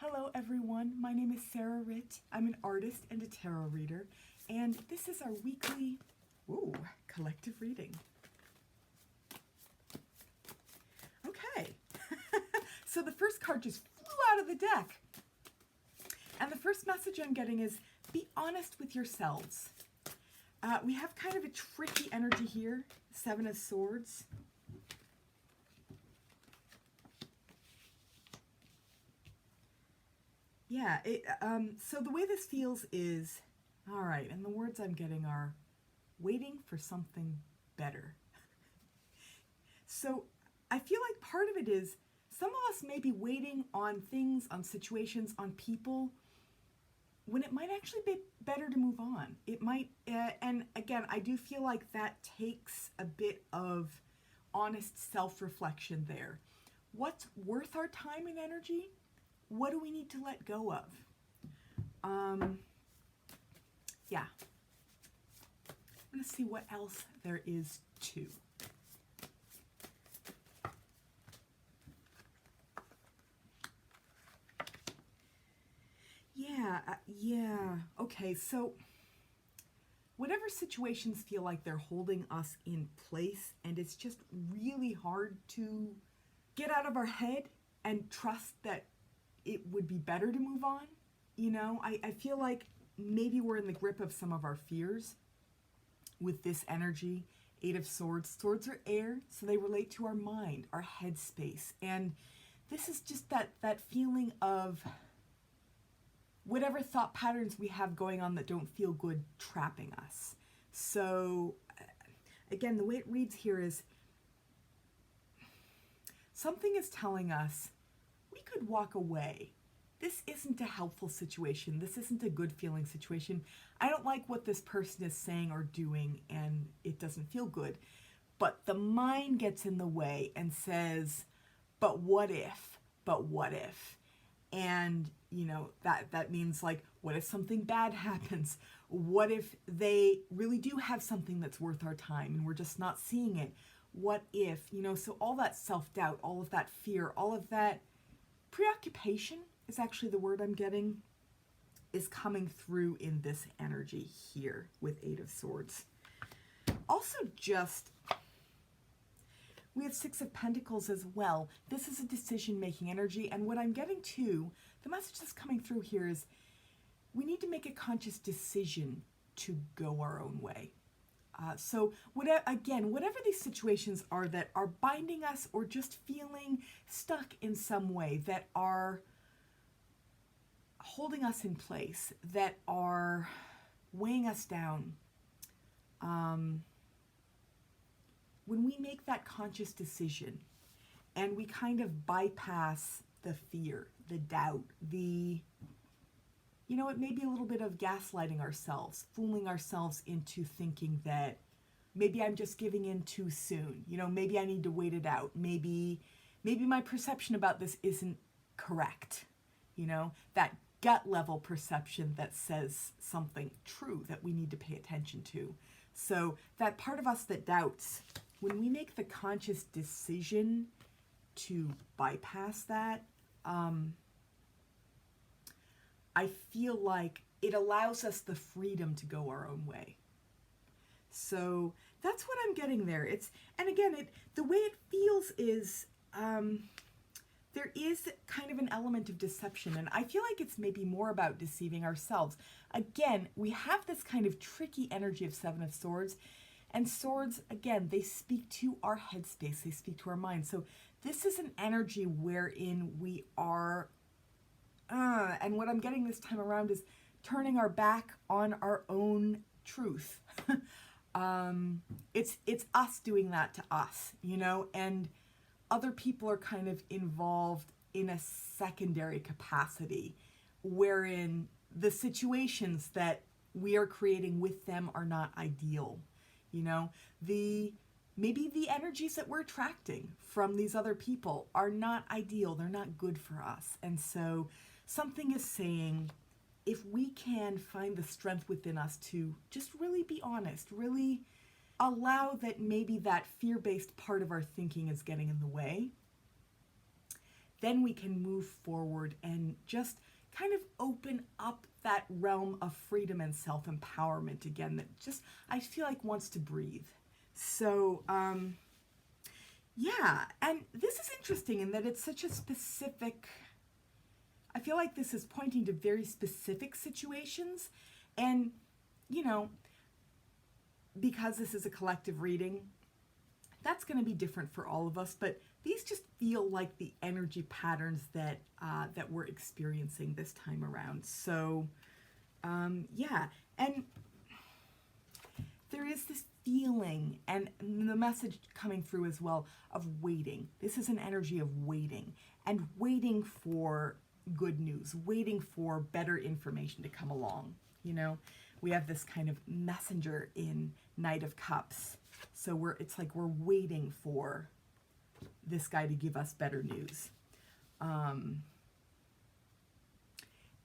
Hello everyone, my name is Sarah Ritt. I'm an artist and a tarot reader, and this is our weekly, collective reading. Okay, so the first card just flew out of the deck. And the first message I'm getting is, be honest with yourselves. We have kind of a tricky energy here, Seven of Swords. Yeah, so the way this feels is, all right, and the words I'm getting are, waiting for something better. So I feel like part of it is, some of us may be waiting on things, on situations, on people, when it might actually be better to move on. It might, and again, I do feel like that takes a bit of honest self-reflection there. What's worth our time and energy? What do we need to let go of? Yeah. I'm going to see what else there is too. Yeah. Okay, so whatever situations feel like they're holding us in place and it's just really hard to get out of our head and trust that it would be better to move on. You know, I feel like maybe we're in the grip of some of our fears with this energy. Eight of Swords. Swords are air, so they relate to our mind, our headspace. And this is just that feeling of whatever thought patterns we have going on that don't feel good trapping us. So again, the way it reads here is, something is telling us we could walk away. This isn't a helpful situation. This isn't a good feeling situation. I don't like what this person is saying or doing, and it doesn't feel good. But the mind gets in the way and says, but what if? But what if? And, you know, that means like, what if something bad happens? What if they really do have something that's worth our time and we're just not seeing it? What if, you know, so all that self-doubt, all of that fear, all of that preoccupation is actually the word I'm getting, is coming through in this energy here with Eight of Swords. Also just, we have Six of Pentacles as well. This is a decision-making energy, and what I'm getting to, the message that's coming through here is, we need to make a conscious decision to go our own way. So whatever these situations are that are binding us or just feeling stuck in some way, that are holding us in place, that are weighing us down, when we make that conscious decision and we kind of bypass the fear, the doubt, it may be a little bit of gaslighting ourselves, fooling ourselves into thinking that maybe I'm just giving in too soon. You know, maybe I need to wait it out. Maybe my perception about this isn't correct. You know, that gut level perception that says something true that we need to pay attention to. So that part of us that doubts, when we make the conscious decision to bypass that, I feel like it allows us the freedom to go our own way. So that's what I'm getting there. The way it feels is, there is kind of an element of deception, and I feel like it's maybe more about deceiving ourselves. Again, we have this kind of tricky energy of Seven of Swords, and swords, again, they speak to our headspace, they speak to our mind. So this is an energy wherein we are, and what I'm getting this time around is turning our back on our own truth. It's us doing that to us, you know, and other people are kind of involved in a secondary capacity, wherein the situations that we are creating with them are not ideal. You know, maybe the energies that we're attracting from these other people are not ideal. They're not good for us. And so something is saying, if we can find the strength within us to just really be honest, really allow that maybe that fear-based part of our thinking is getting in the way, then we can move forward and just kind of open up that realm of freedom and self-empowerment again that just, I feel like, wants to breathe. So, yeah, and this is interesting in that it's such a specific, I feel like this is pointing to very specific situations. And, you know, because this is a collective reading, that's going to be different for all of us, but these just feel like the energy patterns that that we're experiencing this time around. So, yeah, and there is this feeling, and the message coming through as well, of waiting. This is an energy of waiting, and waiting for good news, waiting for better information to come along. You know, we have this kind of messenger in Knight of Cups. So it's like we're waiting for this guy to give us better news.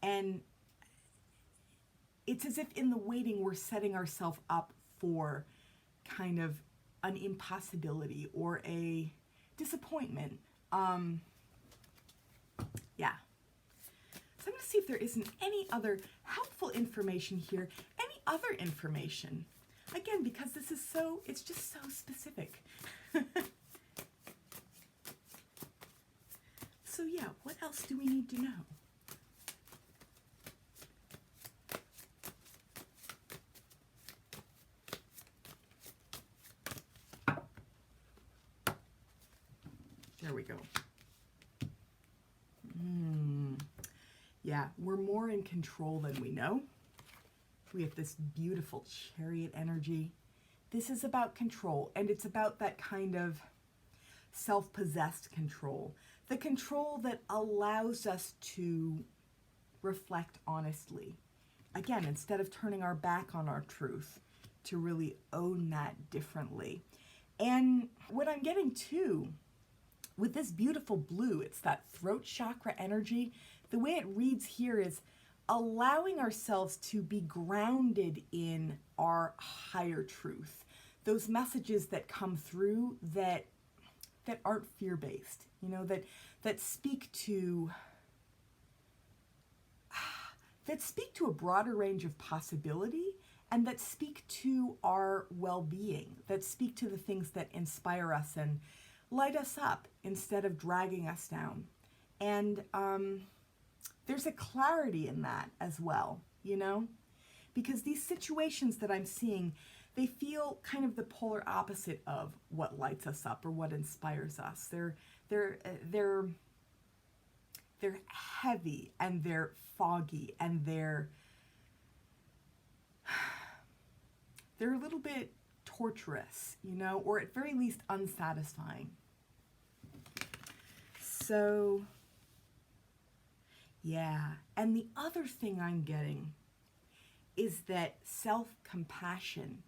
And it's as if in the waiting, we're setting ourselves up for kind of an impossibility or a disappointment. Yeah. So I'm going to see if there isn't any other helpful information here, any other information. Again, because this is so, it's just so specific. So yeah, what else do we need to know? There we go. Yeah, we're more in control than we know. We have this beautiful Chariot energy. This is about control, and it's about that kind of self-possessed control. The control that allows us to reflect honestly. Again, instead of turning our back on our truth, to really own that differently. And what I'm getting too, with this beautiful blue, it's that throat chakra energy. The way it reads here is allowing ourselves to be grounded in our higher truth. Those messages that come through that aren't fear-based, you know, that speak to a broader range of possibility, and that speak to our well-being, that speak to the things that inspire us and light us up instead of dragging us down. And there's a clarity in that as well, you know, because these situations that I'm seeing, they feel kind of the polar opposite of what lights us up or what inspires us. They're heavy, and they're foggy, and they're a little bit torturous, you know, or at very least unsatisfying. So yeah, and the other thing I'm getting is that self-compassion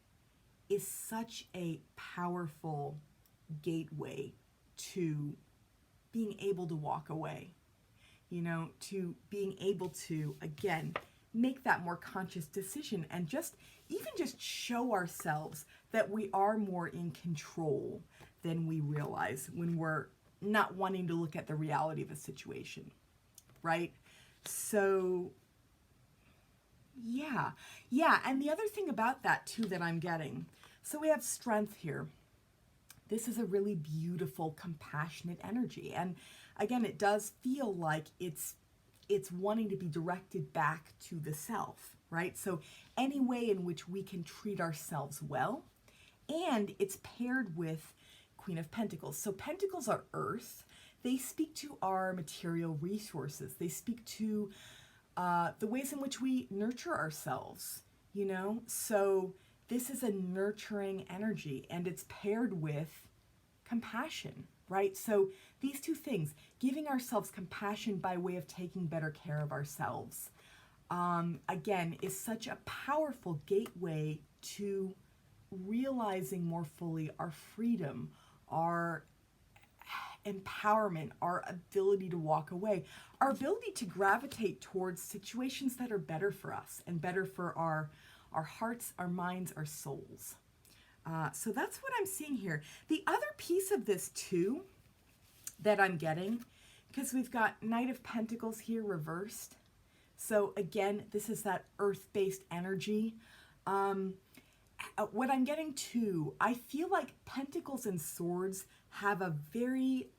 is such a powerful gateway to being able to walk away, you know, to being able to, again, make that more conscious decision and just show ourselves that we are more in control than we realize when we're not wanting to look at the reality of a situation, right? So yeah, and the other thing about that too that I'm getting, so we have strength here. This is a really beautiful, compassionate energy, and again, it does feel like it's wanting to be directed back to the self, right? So any way in which we can treat ourselves well, and it's paired with Queen of Pentacles. So Pentacles are earth. They speak to our material resources. They speak to the ways in which we nurture ourselves, you know? So this is a nurturing energy, and it's paired with compassion, right? So these two things, giving ourselves compassion by way of taking better care of ourselves, again, is such a powerful gateway to realizing more fully our freedom, our empowerment, our ability to walk away, our ability to gravitate towards situations that are better for us and better for our hearts, our minds, our souls. So that's what I'm seeing here. The other piece of this too that I'm getting, because we've got Knight of Pentacles here reversed. So again, this is that earth-based energy. What I'm getting to, I feel like Pentacles and Swords have a very,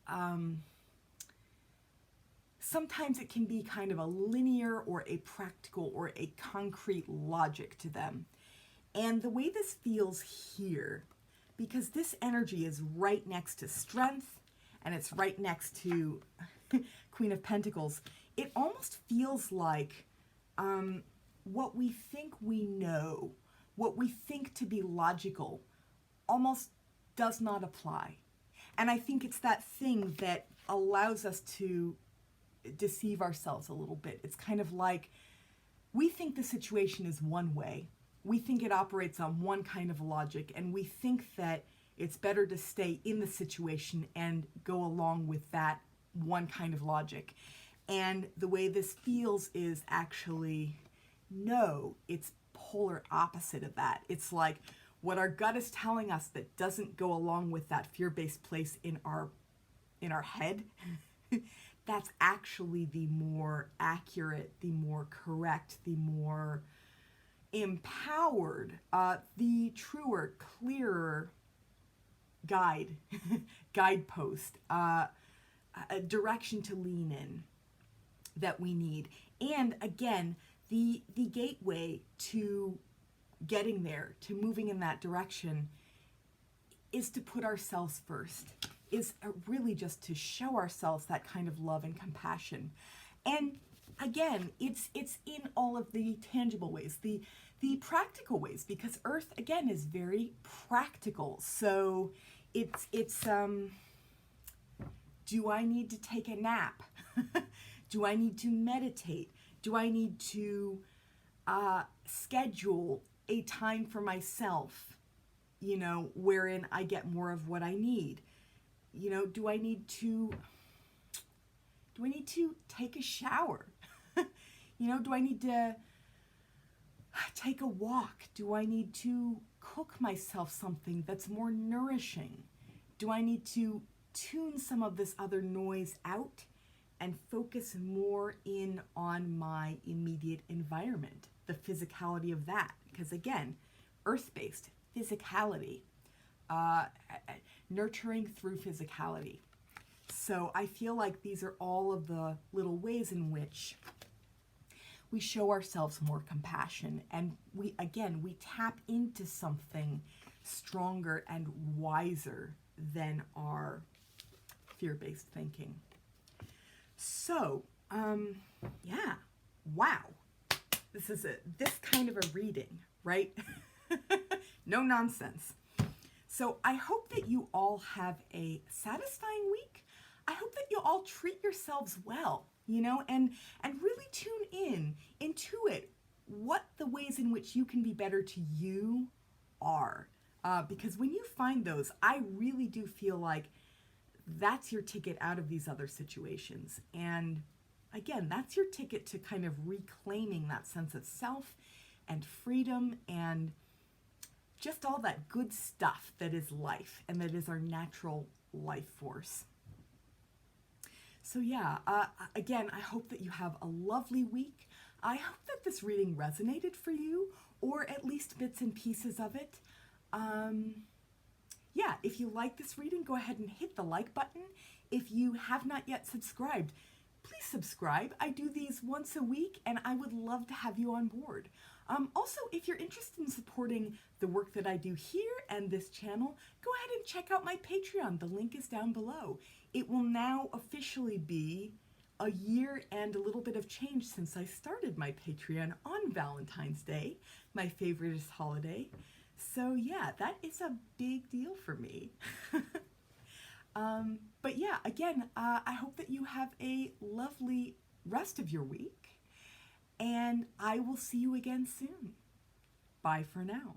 sometimes it can be kind of a linear or a practical or a concrete logic to them. And the way this feels here, because this energy is right next to Strength and it's right next to Queen of Pentacles, it almost feels like what we think we know, what we think to be logical, almost does not apply. And I think it's that thing that allows us to deceive ourselves a little bit. It's kind of like we think the situation is one way. We think it operates on one kind of logic, and we think that it's better to stay in the situation and go along with that one kind of logic. And the way this feels is actually, no, it's polar opposite of that. It's like what our gut is telling us that doesn't go along with that fear-based place in our head. That's actually the more accurate, the more correct, the more empowered, the truer, clearer guidepost, a direction to lean in that we need. And again, the gateway to getting there, to moving in that direction, is to put ourselves first, is really just to show ourselves that kind of love and compassion. And again, it's in all of the tangible ways, the practical ways, because Earth, again, is very practical. So it's do I need to take a nap? Do I need to meditate? Do I need to schedule a time for myself, you know, wherein I get more of what I need? You know, do I need to take a shower? You know, do I need to take a walk? Do I need to cook myself something that's more nourishing? Do I need to tune some of this other noise out and focus more in on my immediate environment, the physicality of that? Because again, earth-based physicality, nurturing through physicality. So I feel like these are all of the little ways in which we show ourselves more compassion, and we tap into something stronger and wiser than our fear-based thinking. So, yeah, wow. This is this kind of a reading, right? No nonsense. So I hope that you all have a satisfying week. I hope that you all treat yourselves well, you know, and really tune into it, what the ways in which you can be better to you are. Because when you find those, I really do feel like that's your ticket out of these other situations. And again, that's your ticket to kind of reclaiming that sense of self and freedom and just all that good stuff that is life and that is our natural life force. So yeah, again, I hope that you have a lovely week. I hope that this reading resonated for you, or at least bits and pieces of it. Yeah, if you like this reading, go ahead and hit the like button. If you have not yet subscribed, please subscribe. I do these once a week, and I would love to have you on board. Also, if you're interested in supporting the work that I do here and this channel, go ahead and check out my Patreon. The link is down below. It will now officially be a year and a little bit of change since I started my Patreon on Valentine's Day, my favorite holiday. So yeah, that is a big deal for me. But yeah, again, I hope that you have a lovely rest of your week, and I will see you again soon. Bye for now.